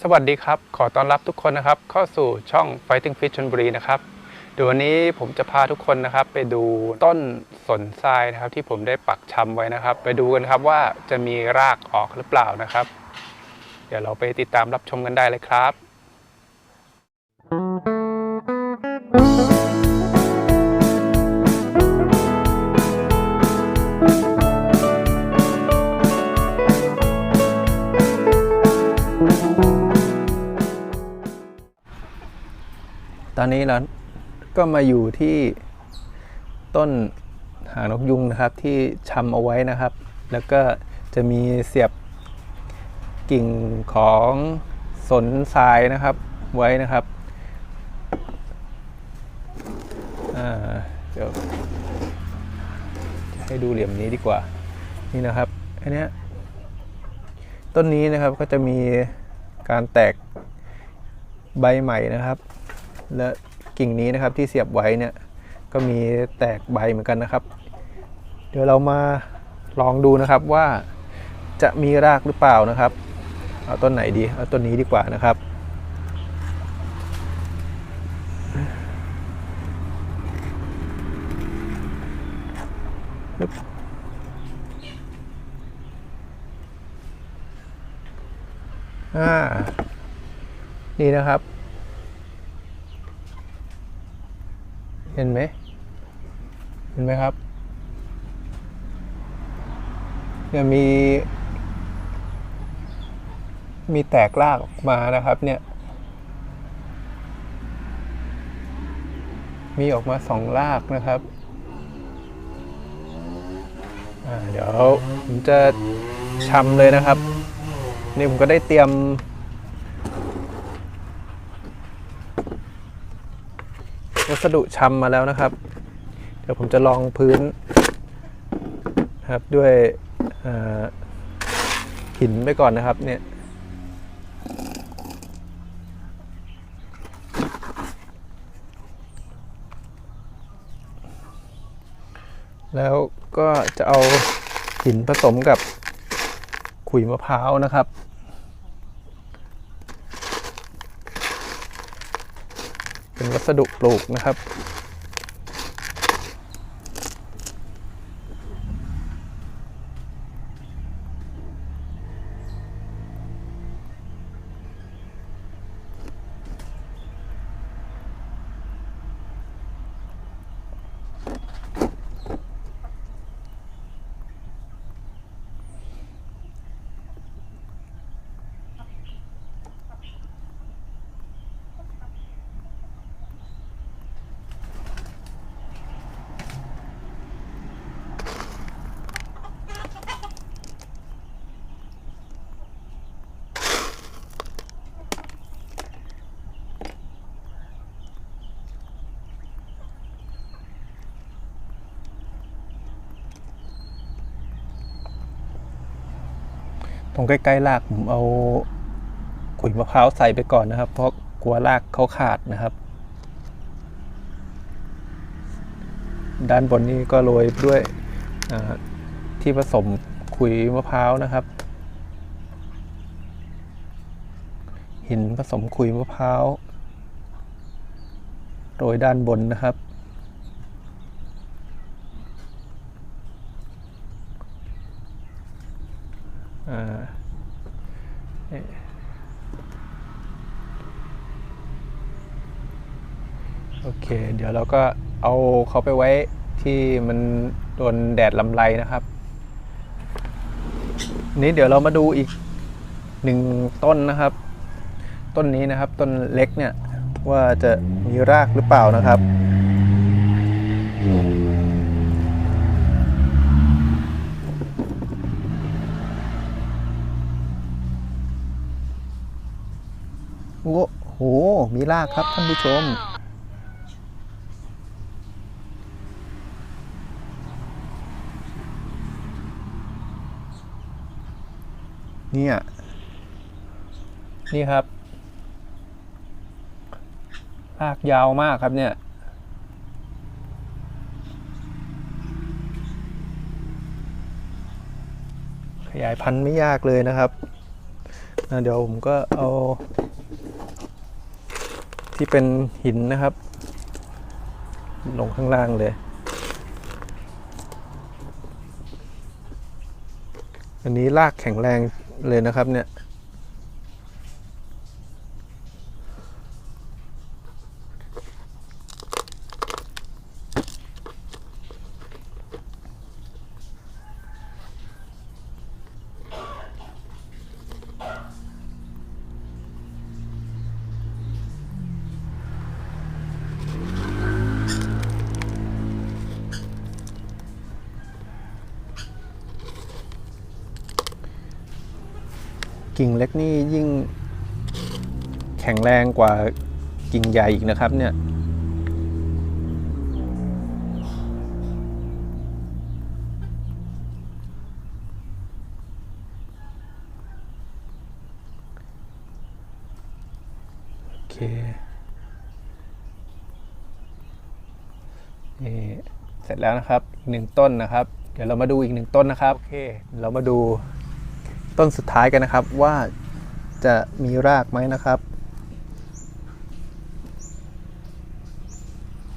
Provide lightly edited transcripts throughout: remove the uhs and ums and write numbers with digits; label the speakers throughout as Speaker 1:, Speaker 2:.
Speaker 1: สวัสดีครับขอต้อนรับทุกคนนะครับเข้าสู่ช่อง Fighting Fish ชลบุรีนะครับเดี๋ยววันนี้ผมจะพาทุกคนนะครับไปดูต้นสนทรายนะครับที่ผมได้ปักชำไว้นะครับไปดูกันครับว่าจะมีรากออกหรือเปล่านะครับเดี๋ยวเราไปติดตามรับชมกันได้เลยครับตอนนี้เราก็มาอยู่ที่ต้นหางนกยุงนะครับที่ชำเอาไว้นะครับแล้วก็จะมีเสียบกิ่งของสนทรายนะครับไว้นะครับเดี๋ยวให้ดูเหลี่ยมนี้ดีกว่านี่นะครับอันนี้ต้นนี้นะครับก็จะมีการแตกใบใหม่นะครับและกิ่งนี้นะครับที่เสียบไว้เนี่ยก็มีแตกใบเหมือนกันนะครับเดี๋ยวเรามาลองดูนะครับว่าจะมีรากหรือเปล่านะครับเอาต้นไหนดีเอาต้นนี้ดีกว่านะครับนี่นะครับเห็นไหมครับเนี่ยมีแตกรากออกมานะครับเนี่ยมีออกมา2 รากนะครับเดี๋ยวผมจะชำเลยนะครับนี่ผมก็ได้เตรียมวัสดุชำมาแล้วนะครับเดี๋ยวผมจะลองพื้นครับด้วยหินไปก่อนนะครับเนี่ยแล้วก็จะเอาหินผสมกับขุยมะพร้าวนะครับเป็นวัสดุปลูกนะครับตรงใกล้ๆรากผมเอาขุยมะพร้าวใส่ไปก่อนนะครับเพราะกลัวรากเขาขาดนะครับด้านบนนี้ก็โรยด้วยที่ผสมขุยมะพร้าวนะครับหินผสมขุยมะพร้าวโรยด้านบนนะครับโอเคเดี๋ยวเราก็เอาเขาไปไว้ที่มันโดนแดดลำไรนะครับนี้เดี๋ยวเรามาดูอีก1 ต้นนะครับต้นนี้นะครับต้นเล็กเนี่ยว่าจะมีรากหรือเปล่านะครับโอ้โหมีรากครับท่านผู้ชมนี่ครับรากยาวมากครับเนี่ยขยายพันธุ์ไม่ยากเลยนะครับ เดี๋ยวผมก็เอาที่เป็นหินนะครับลงข้างล่างเลยอันนี้รากแข็งแรงเลยนะครับเนี่ยกิ่งเล็กนี่ยิ่งแข็งแรงกว่ากิ่งใหญ่อีกนะครับเนี่ยโอเคนี่เสร็จแล้วนะครับอีก1 ต้นนะครับเดี๋ยวเรามาดูอีก1 ต้นนะครับโอเคเรามาดูต้นสุดท้ายกันนะครับว่าจะมีรากไหมนะครับ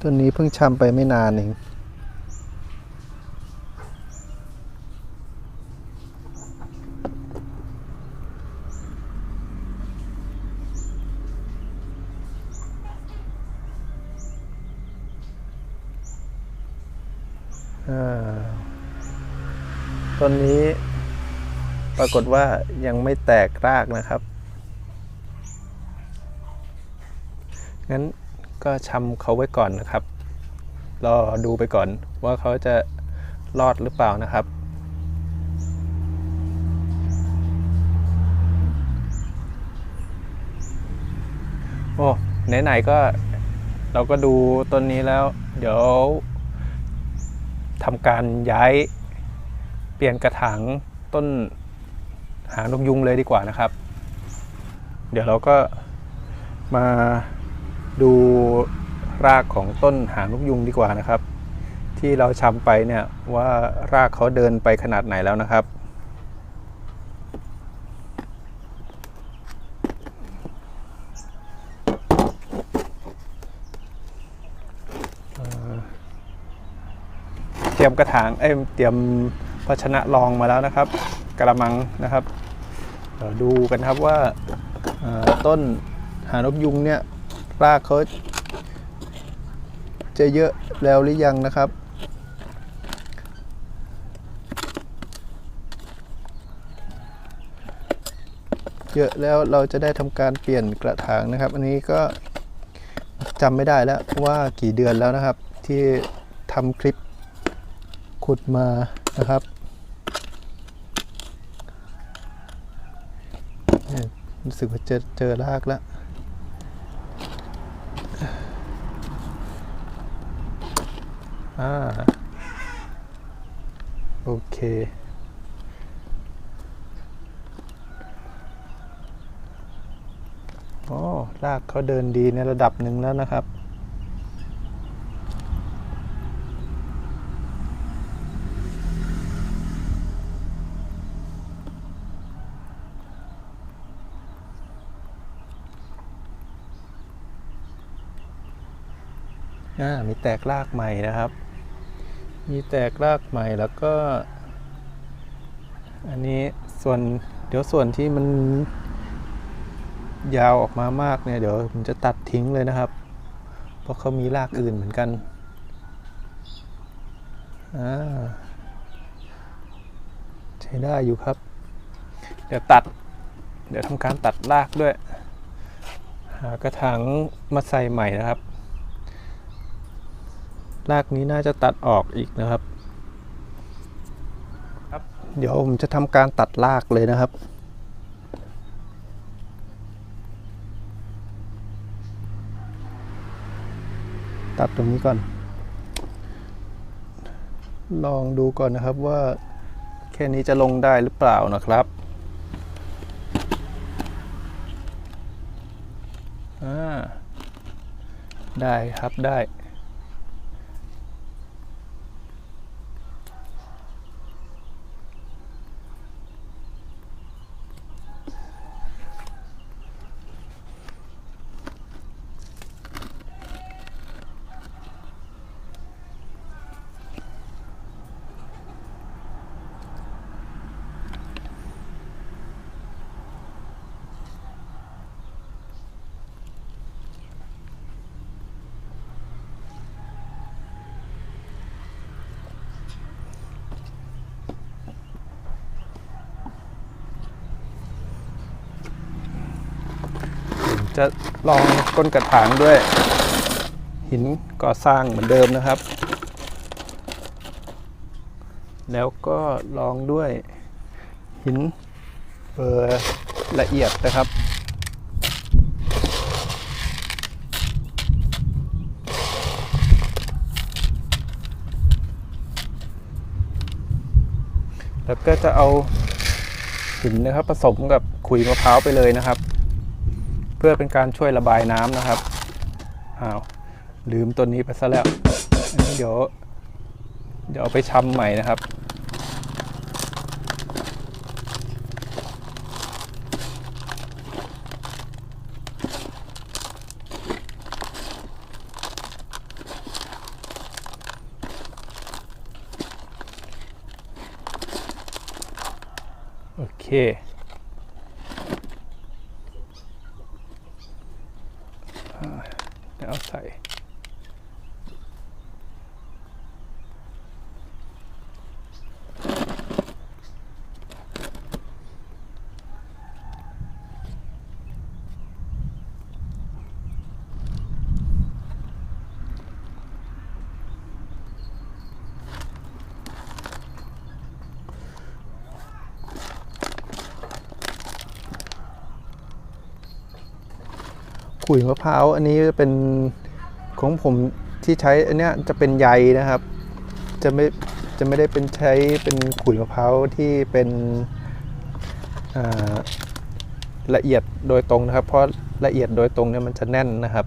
Speaker 1: ต้นนี้เพิ่งชำไปไม่นานเองต้นนี้ปรากฏว่ายังไม่แตกรากนะครับงั้นก็ชำเขาไว้ก่อนนะครับรอดูไปก่อนว่าเขาจะรอดหรือเปล่านะครับโอ้ไหนๆก็เราก็ดูต้นนี้แล้วเดี๋ยวทำการย้ายเปลี่ยนกระถางต้นหางนกยุงเลยดีกว่านะครับเดี๋ยวเราก็มาดูรากของต้นหางนกยุงดีกว่านะครับที่เราชำไปเนี่ยว่ารากเขาเดินไปขนาดไหนแล้วนะครับเตรียมกระถางเตรียมภาชนะรองมาแล้วนะครับกระมังนะครับเดี๋ยวดูกันครับว่าต้นหางนกยุงเนี่ยรากเขาจะเยอะแล้วหรือยังนะครับเยอะแล้วเราจะได้ทำการเปลี่ยนกระถางนะครับอันนี้ก็จำไม่ได้แล้วว่ากี่เดือนแล้วนะครับที่ทำคลิปขุดมานะครับรู้สึกว่าเจอรากแล้วโอเครากเขาเดินดีในระดับหนึ่งแล้วนะครับมีแตกรากใหม่นะครับมีแตกรากใหม่แล้วก็อันนี้เดี๋ยวส่วนที่มันยาวออกมามากเนี่ยเดี๋ยวผมจะตัดทิ้งเลยนะครับเพราะเขามีรากอื่นเหมือนกันใช้ได้อยู่ครับเดี๋ยวทำการตัดรากด้วยหากระถางมาใส่ใหม่นะครับรากนี้น่าจะตัดออกอีกนะครับเดี๋ยวผมจะทำการตัดรากเลยนะครับตัดตรงนี้ก่อนลองดูก่อนนะครับว่าแค่นี้จะลงได้หรือเปล่านะครับได้ครับได้ จะลองก้นกระถางด้วยหินก่อสร้างเหมือนเดิมนะครับแล้วก็ลองด้วยหินเบอร์ละเอียดนะครับแล้วก็จะเอาหินนะครับผสมกับขุยมะพร้าวไปเลยนะครับเพื่อเป็นการช่วยระบายน้ำนะครับลืมตัวนี้ไปซะแล้วอันนี้เดี๋ยวเอาไปชำใหม่นะครับโอเคเดี๋ยวเอาใส่ขุยมะพร้าวอันนี้เป็นของผมที่ใช้อันเนี้ยจะเป็นใยนะครับจะไม่ได้เป็นใช้เป็นขุยมะพร้าวที่เป็นละเอียดโดยตรงนะครับเพราะละเอียดโดยตรงเนี่ยมันจะแน่นนะครับ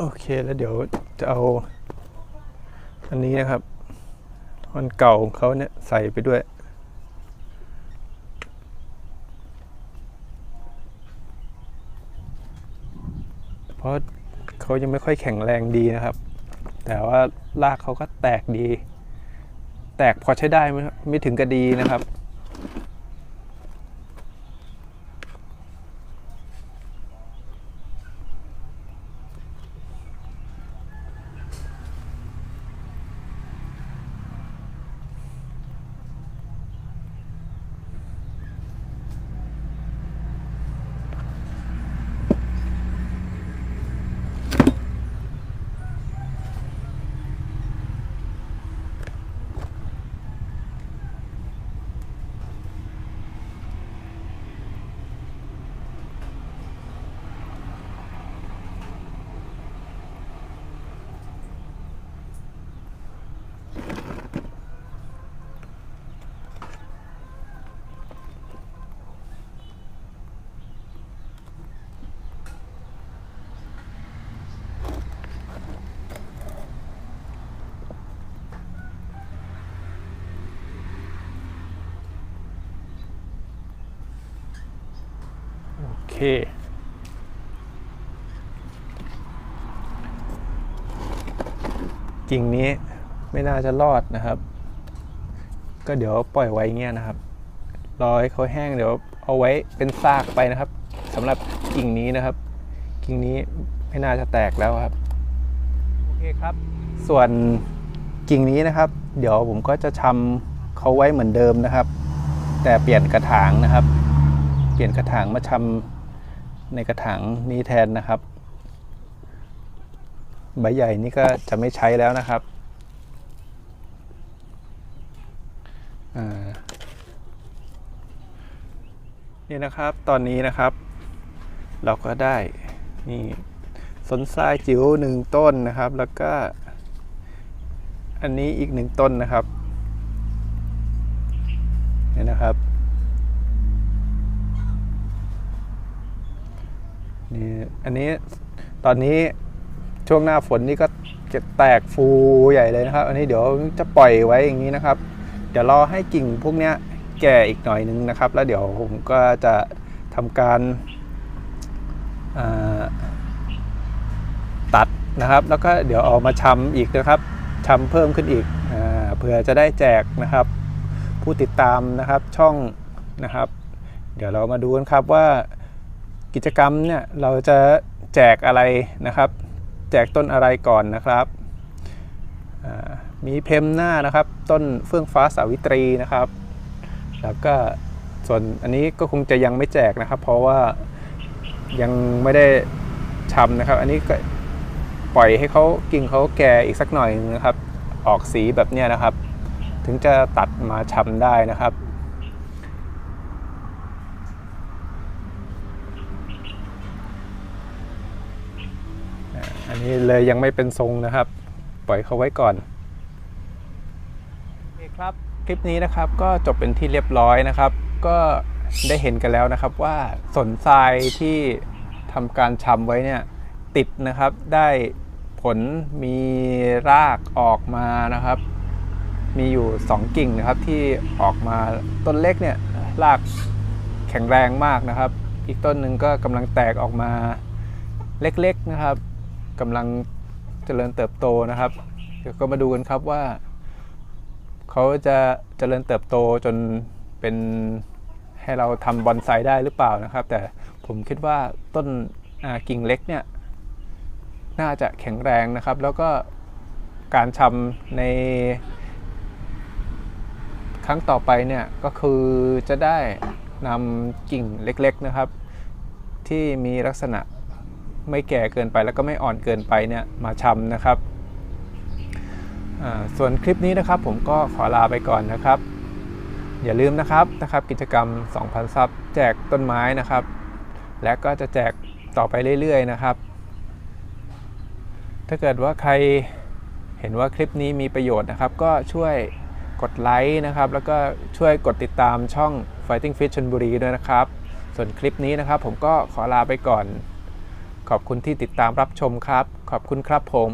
Speaker 1: โอเคแล้วเดี๋ยวจะเอาอันนี้นะครับอันเก่าของเขาเนี่ยใส่ไปด้วยเพราะเขายังไม่ค่อยแข็งแรงดีนะครับแต่ว่ารากเขาก็แตกดีแตกพอใช้ได้ไม่ถึงกับดีนะครับโอเคกิ่งนี้ไม่น่าจะรอดนะครับ ก็เดี๋ยวปล่อยไว้เงี้ยนะครับรอให้เขาแห้งเดี๋ยวเอาไว้เป็นซากไปนะครับสำหรับกิ่งนี้นะครับกิ่งนี้ไม่น่าจะแตกแล้วครับโอเคครับส่วนกิ่งนี้นะครับเดี๋ยวผมก็จะชำเขาไว้เหมือนเดิมนะครับแต่เปลี่ยนกระถางนะครับเปลี่ยนกระถางมาชำในกระถางนี้แทนนะครับใบใหญ่นี่ก็จะไม่ใช้แล้วนะครับนี่นะครับตอนนี้นะครับเราก็ได้นี่สนทรายจิ๋ว1ต้นนะครับแล้วก็อันนี้อีก1ต้นนะครับนี่นะครับนี่อันนี้ตอนนี้ช่วงหน้าฝนนี่ก็จะแตกฟูใหญ่เลยนะครับอันนี้เดี๋ยวจะปล่อยไว้อย่างนี้นะครับเดี๋ยวรอให้กิ่งพวกนี้แก่อีกหน่อยนึงนะครับแล้วเดี๋ยวผมก็จะทำการตัดนะครับแล้วก็เดี๋ยวเอามาชำอีกนะครับชำเพิ่มขึ้นอีกเพื่อจะได้แจกนะครับผู้ติดตามนะครับช่องนะครับเดี๋ยวเรามาดูกันครับว่ากิจกรรมเนี่ยเราจะแจกอะไรนะครับแจกต้นอะไรก่อนนะครับมีเพมหน้านะครับต้นเฟื่องฟ้าสาวิตรีนะครับแล้วก็ส่วนอันนี้ก็คงจะยังไม่แจกนะครับเพราะว่ายังไม่ได้ชำนะครับอันนี้ก็ปล่อยให้เขากิ่งเขาแก่อีกสักหน่อยนะครับออกสีแบบนี้นะครับถึงจะตัดมาชำได้นะครับอันนี้เลยยังไม่เป็นทรงนะครับปล่อยเขาไว้ก่อนโอเคครับคลิปนี้นะครับก็จบเป็นที่เรียบร้อยนะครับก็ได้เห็นกันแล้วนะครับว่าสนทรายที่ทำการชำไว้เนี่ยติดนะครับได้ผลมีรากออกมานะครับมีอยู่2กิ่งนะครับที่ออกมาต้นเล็กเนี่ยรากแข็งแรงมากนะครับอีกต้นหนึ่งก็กำลังแตกออกมาเล็กๆนะครับกำลังเจริญเติบโตนะครับเดี๋ยวก็มาดูกันครับว่าเขาจะเจริญเติบโตจนเป็นให้เราทำบอนไซได้หรือเปล่านะครับแต่ผมคิดว่าต้นกิ่งเล็กเนี่ยน่าจะแข็งแรงนะครับแล้วก็การชำในครั้งต่อไปเนี่ยก็คือจะได้นำกิ่งเล็กๆนะครับที่มีลักษณะไม่แก่เกินไปแล้วก็ไม่อ่อนเกินไปเนี่ยมาชำนะครับส่วนคลิปนี้นะครับผมก็ขอลาไปก่อนนะครับอย่าลืมนะครับกิจกรรม 2,000 ซับแจกต้นไม้นะครับและก็จะแจกต่อไปเรื่อยๆนะครับถ้าเกิดว่าใครเห็นว่าคลิปนี้มีประโยชน์นะครับก็ช่วยกดไลค์นะครับแล้วก็ช่วยกดติดตามช่อง Fighting Fish ชลบุรีด้วยนะครับส่วนคลิปนี้นะครับผมก็ขอลาไปก่อนขอบคุณที่ติดตามรับชมครับขอบคุณครับผม